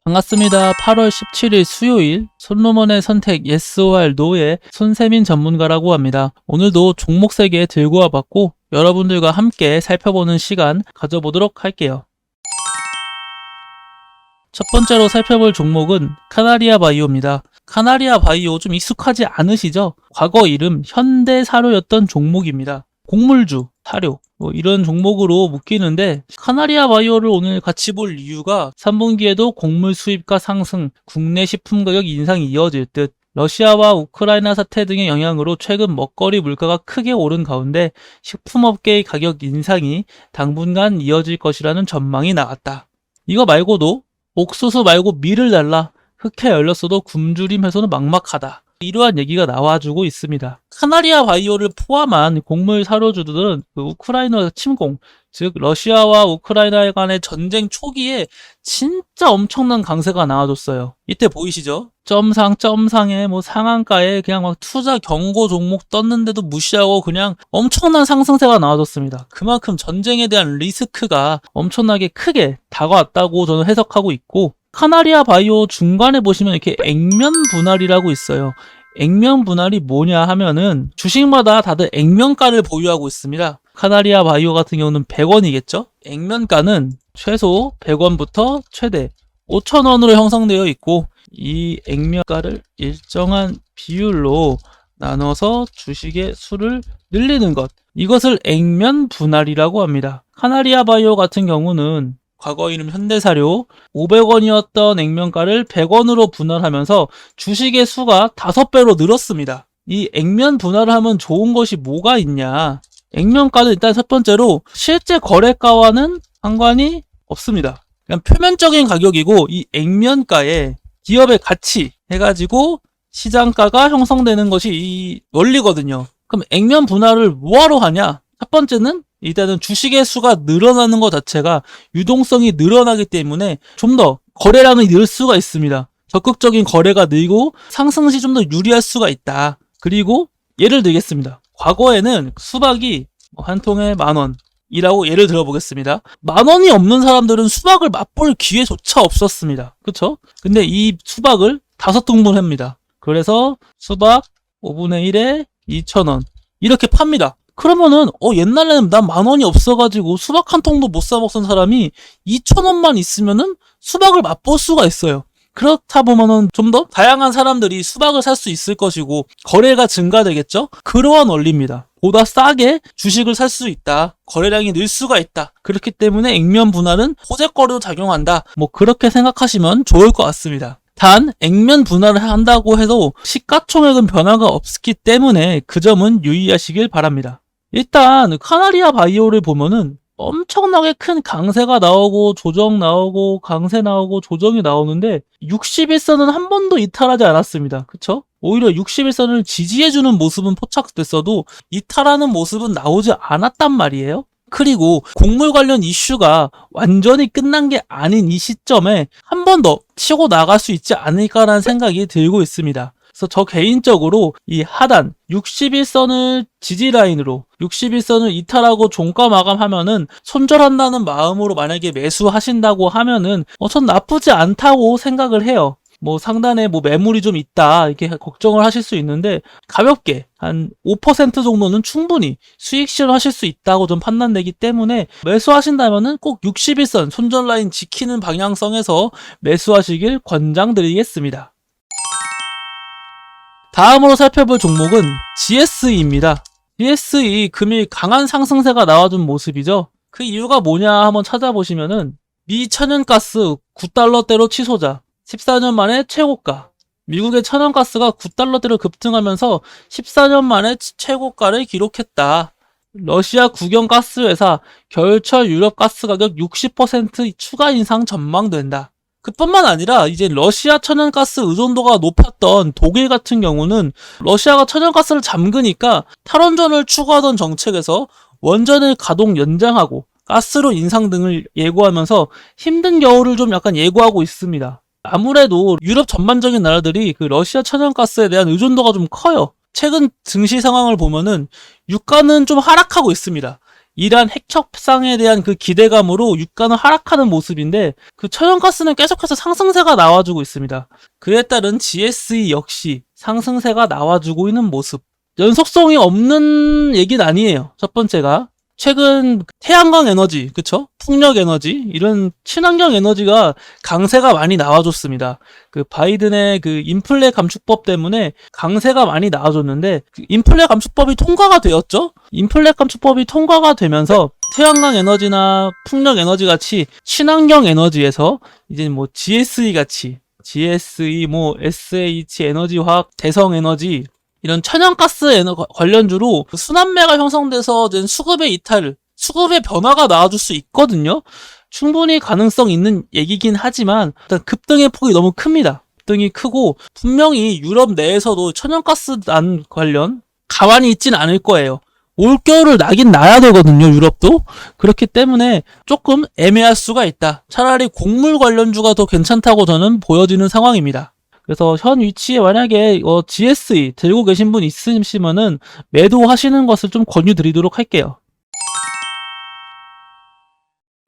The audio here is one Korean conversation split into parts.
반갑습니다. 8월 17일 수요일 솔로몬의 선택 yes or no의 손세민 전문가라고 합니다. 오늘도 종목 3개 들고 와봤고 여러분들과 함께 살펴보는 시간 가져보도록 할게요. 첫 번째로 살펴볼 종목은 카나리아 바이오입니다. 카나리아 바이오 좀 익숙하지 않으시죠? 과거 이름 현대사료였던 종목입니다. 곡물주, 사료 이런 종목으로 묶이는데 카나리아 바이오를 오늘 같이 볼 이유가 3분기에도 곡물 수입가 상승, 국내 식품 가격 인상이 이어질 듯 러시아와 우크라이나 사태 등의 영향으로 최근 먹거리 물가가 크게 오른 가운데 식품업계의 가격 인상이 당분간 이어질 것이라는 전망이 나왔다. 이거 말고도 옥수수 말고 밀을 달라 흑해 열렸어도 굶주림 해소는 막막하다. 이러한 얘기가 나와주고 있습니다. 카나리아 바이오를 포함한 곡물 사료주들은 우크라이나 침공, 즉 러시아와 우크라이나 간의 전쟁 초기에 진짜 엄청난 강세가 나와줬어요. 이때 보이시죠? 점상에 상한가에 그냥 막 투자 경고 종목 떴는데도 무시하고 그냥 엄청난 상승세가 나와줬습니다. 그만큼 전쟁에 대한 리스크가 엄청나게 크게 다가왔다고 저는 해석하고 있고, 카나리아 바이오 중간에 보시면 이렇게 액면 분할이라고 있어요. 액면 분할이 뭐냐 하면은 주식마다 다들 액면가를 보유하고 있습니다. 카나리아 바이오 같은 경우는 100원이겠죠? 액면가는 최소 100원부터 최대 5,000원으로 형성되어 있고 이 액면가를 일정한 비율로 나눠서 주식의 수를 늘리는 것, 이것을 액면 분할이라고 합니다. 카나리아 바이오 같은 경우는 과거 이름 현대사료 500원이었던 액면가를 100원으로 분할하면서 주식의 수가 5배로 늘었습니다. 이 액면 분할을 하면 좋은 것이 뭐가 있냐? 액면가는 일단 첫 번째로 실제 거래가와는 상관이 없습니다. 그냥 표면적인 가격이고 이 액면가에 기업의 가치 해가지고 시장가가 형성되는 것이 이 원리거든요. 그럼 액면 분할을 뭐하러 하냐? 첫 번째는 일단은 주식의 수가 늘어나는 것 자체가 유동성이 늘어나기 때문에 좀 더 거래량을 늘 수가 있습니다. 적극적인 거래가 늘고 상승 시 좀 더 유리할 수가 있다. 그리고 예를 들겠습니다. 과거에는 수박이 한 통에 10,000원이라고 예를 들어보겠습니다. 10,000원이 없는 사람들은 수박을 맛볼 기회조차 없었습니다. 그쵸? 근데 이 수박을 5등분 합니다. 그래서 수박 5분의 1에 2,000원 이렇게 팝니다. 그러면은 옛날에는 난 10,000원이 없어가지고 수박 한 통도 못 사 먹던 사람이 2,000원만 있으면은 수박을 맛볼 수가 있어요. 그렇다 보면은 좀 더 다양한 사람들이 수박을 살 수 있을 것이고 거래가 증가되겠죠? 그러한 원리입니다. 보다 싸게 주식을 살 수 있다. 거래량이 늘 수가 있다. 그렇기 때문에 액면 분할은 호재거리로 작용한다. 그렇게 생각하시면 좋을 것 같습니다. 단 액면 분할을 한다고 해도 시가총액은 변화가 없기 때문에 그 점은 유의하시길 바랍니다. 일단 카나리아 바이오를 보면은 엄청나게 큰 강세가 나오고 조정 나오고 강세 나오고 조정이 나오는데 61선은 한 번도 이탈하지 않았습니다. 그쵸? 오히려 61선을 지지해주는 모습은 포착됐어도 이탈하는 모습은 나오지 않았단 말이에요. 그리고 곡물 관련 이슈가 완전히 끝난 게 아닌 이 시점에 한 번 더 치고 나갈 수 있지 않을까라는 생각이 들고 있습니다. 그래서 저 개인적으로 이 하단 61선을 지지라인으로 61선을 이탈하고 종가 마감하면은 손절한다는 마음으로 만약에 매수하신다고 하면은 전 나쁘지 않다고 생각을 해요. 상단에 매물이 좀 있다 이렇게 걱정을 하실 수 있는데 가볍게 한 5% 정도는 충분히 수익 실현하실 수 있다고 좀 판단되기 때문에 매수하신다면은 꼭 61선 손절 라인 지키는 방향성에서 매수하시길 권장드리겠습니다. 다음으로 살펴볼 종목은 GSE입니다. GSE 금일 강한 상승세가 나와준 모습이죠. 그 이유가 뭐냐 한번 찾아보시면은 미 천연가스 9달러대로 치솟아 14년 만에 최고가, 미국의 천연가스가 9달러대로 급등하면서 14년 만에 최고가를 기록했다. 러시아 국영가스회사 겨울철 유럽 가스 가격 60% 추가 인상 전망된다. 그뿐만 아니라 이제 러시아 천연가스 의존도가 높았던 독일 같은 경우는 러시아가 천연가스를 잠그니까 탈원전을 추구하던 정책에서 원전을 가동 연장하고 가스로 인상 등을 예고하면서 힘든 겨울을 좀 약간 예고하고 있습니다. 아무래도 유럽 전반적인 나라들이 그 러시아 천연가스에 대한 의존도가 좀 커요. 최근 증시 상황을 보면은 유가는 좀 하락하고 있습니다. 이란 핵 협상에 대한 그 기대감으로 유가는 하락하는 모습인데 그 천연가스는 계속해서 상승세가 나와주고 있습니다. 그에 따른 GSE 역시 상승세가 나와주고 있는 모습. 연속성이 없는 얘기는 아니에요. 첫 번째가 최근 태양광 에너지, 그쵸? 풍력 에너지, 이런 친환경 에너지가 강세가 많이 나와줬습니다. 그 바이든의 그 인플레 감축법 때문에 강세가 많이 나와줬는데, 그 인플레 감축법이 통과가 되었죠? 인플레 감축법이 통과가 되면서 태양광 에너지나 풍력 에너지 같이 친환경 에너지에서 이제 뭐 GSE 같이, GSE, 뭐 SH 에너지 화학, 대성 에너지, 이런 천연가스 관련주로 순환매가 형성돼서 수급의 이탈, 수급의 변화가 나와줄 수 있거든요. 충분히 가능성 있는 얘기긴 하지만 일단 급등의 폭이 너무 큽니다. 급등이 크고 분명히 유럽 내에서도 천연가스난 관련 가만히 있진 않을 거예요. 올겨울을 나긴 나야 되거든요, 유럽도. 그렇기 때문에 조금 애매할 수가 있다. 차라리 곡물 관련주가 더 괜찮다고 저는 보여지는 상황입니다. 그래서 현 위치에 만약에 GSE 들고 계신 분 있으시면은 매도하시는 것을 좀 권유드리도록 할게요.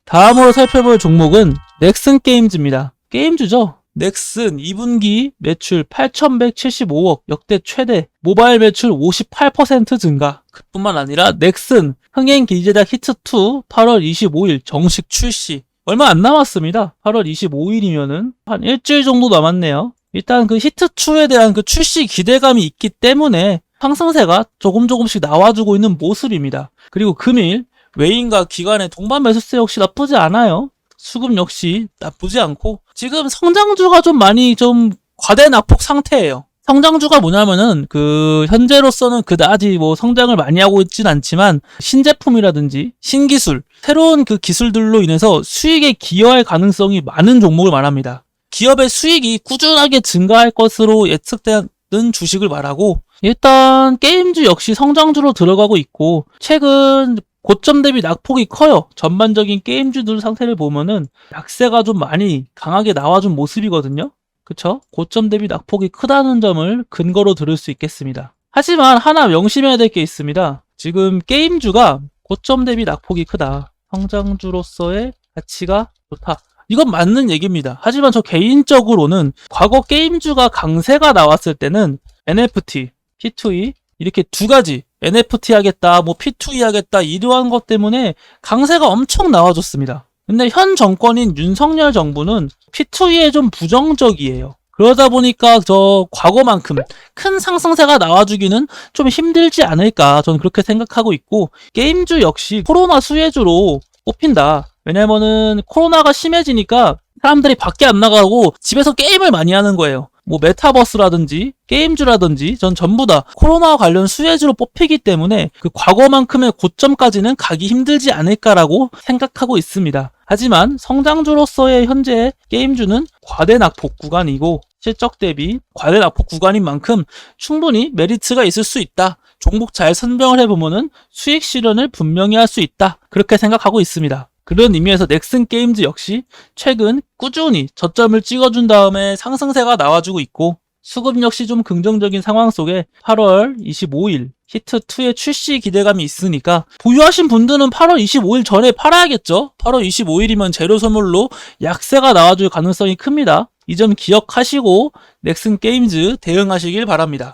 다음으로 살펴볼 종목은 넥슨 게임즈입니다. 게임주죠. 넥슨 2분기 매출 8,175억, 역대 최대, 모바일 매출 58% 증가. 그뿐만 아니라 넥슨 흥행기재작 히트2 8월 25일 정식 출시. 얼마 안 남았습니다. 8월 25일이면은 한 일주일 정도 남았네요. 일단 그 히트2에 대한 그 출시 기대감이 있기 때문에 상승세가 조금씩 나와주고 있는 모습입니다. 그리고 금일 외인과 기관의 동반 매수세 역시 나쁘지 않아요. 수급 역시 나쁘지 않고 지금 성장주가 좀 많이 좀 과대 낙폭 상태예요. 성장주가 뭐냐면은 그 현재로서는 그다지 뭐 성장을 많이 하고 있진 않지만 신제품이라든지 신기술, 새로운 그 기술들로 인해서 수익에 기여할 가능성이 많은 종목을 말합니다. 기업의 수익이 꾸준하게 증가할 것으로 예측되는 주식을 말하고 일단 게임주 역시 성장주로 들어가고 있고 최근 고점 대비 낙폭이 커요. 전반적인 게임주들 상태를 보면은 약세가 좀 많이 강하게 나와준 모습이거든요. 그쵸? 고점 대비 낙폭이 크다는 점을 근거로 들을 수 있겠습니다. 하지만 하나 명심해야 될 게 있습니다. 지금 게임주가 고점 대비 낙폭이 크다. 성장주로서의 가치가 좋다. 이건 맞는 얘기입니다. 하지만 저 개인적으로는 과거 게임주가 강세가 나왔을 때는 NFT, P2E 이렇게 두 가지 NFT 하겠다, 뭐 P2E 하겠다 이러한 것 때문에 강세가 엄청 나와줬습니다. 근데 현 정권인 윤석열 정부는 P2E에 좀 부정적이에요. 그러다 보니까 저 과거만큼 큰 상승세가 나와주기는 좀 힘들지 않을까 저는 그렇게 생각하고 있고 게임주 역시 코로나 수혜주로 꼽힌다. 왜냐면은 코로나가 심해지니까 사람들이 밖에 안 나가고 집에서 게임을 많이 하는 거예요. 뭐 메타버스라든지 게임주라든지 전 전부 다 코로나 관련 수혜주로 뽑히기 때문에 그 과거만큼의 고점까지는 가기 힘들지 않을까라고 생각하고 있습니다. 하지만 성장주로서의 현재 게임주는 과대 낙폭 구간이고 실적 대비 과대 낙폭 구간인 만큼 충분히 메리트가 있을 수 있다. 종목 잘 선정을 해보면은 수익 실현을 분명히 할 수 있다. 그렇게 생각하고 있습니다. 그런 의미에서 넥슨 게임즈 역시 최근 꾸준히 저점을 찍어준 다음에 상승세가 나와주고 있고 수급 역시 좀 긍정적인 상황 속에 8월 25일 히트2의 출시 기대감이 있으니까 보유하신 분들은 8월 25일 전에 팔아야겠죠. 8월 25일이면 재료 소멸로 약세가 나와줄 가능성이 큽니다. 이 점 기억하시고 넥슨 게임즈 대응하시길 바랍니다.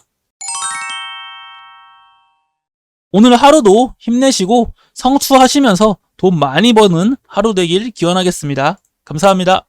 오늘 하루도 힘내시고 성취하시면서 돈 많이 버는 하루 되길 기원하겠습니다. 감사합니다.